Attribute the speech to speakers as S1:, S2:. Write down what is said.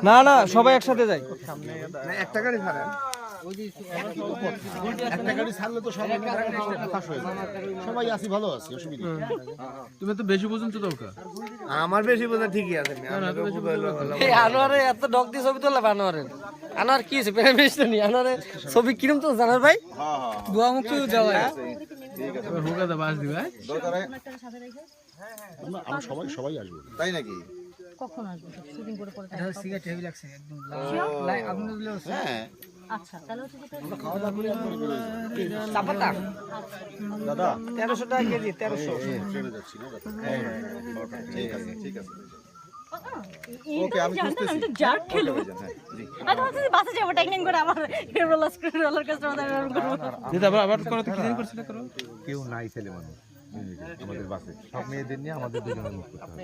S1: না না সবাই একসাথে যাই।
S2: একটা গাড়ি ছাড়েন,
S3: একটা গাড়ি ছাড়লে তো সবাই ফাঁস হয়ে যাবে। সবাই আছি, ভালো আছি, অসুবিধা নেই।
S4: তুমি তো বেশি পর্যন্ত দরকার।
S2: আমার বেশি বোঝা ঠিকই আছে।
S1: এই আনোয়ারে এত ডক দিয়ে ছবি তোলা আনোয়ারের। আনোয়ার কি আছে প্রেমিস তো নি আনোয়ারে ছবি কিরম তো জানার ভাই? দোয়া মুখ তো যাওয়া।
S4: এবার হুকাতে বাস দিবে।
S3: আমরা সবাই আসবো।
S5: তাই নাকি?
S6: কখন আসবো শুটিং করে পরে
S1: এটা সিগারেট হেভি লাগছে একদম।
S6: Sure?
S1: আপনি দিলে
S5: হ্যাঁ
S6: আচ্ছা তাহলে হচ্ছে যেটা
S3: খাওয়া দাওয়া করে একবার বেরোয় যাবো।
S1: চাপাতা
S3: দাদা
S1: 1300 টাকা কেজি 1300।
S3: ট্রেনে যাচ্ছি না দাদা।
S5: ঠিক আছে ঠিক আছে।
S6: ওকে আমি জানতাম আমি তো জার্ক খেলবো
S5: হ্যাঁ জি।
S6: আমি ভাবছি বাসে যাবো টেকনিক করে আবার রোলার কোস্টার করবো
S4: যেটা আবার করো তো কি জানি করছিল করো।
S5: কেউ নাই ছেলে মানুষ আমাদের বাসে, সব মেয়েদের নিয়ে আমাদের দুজনের মুখ করতে হবে।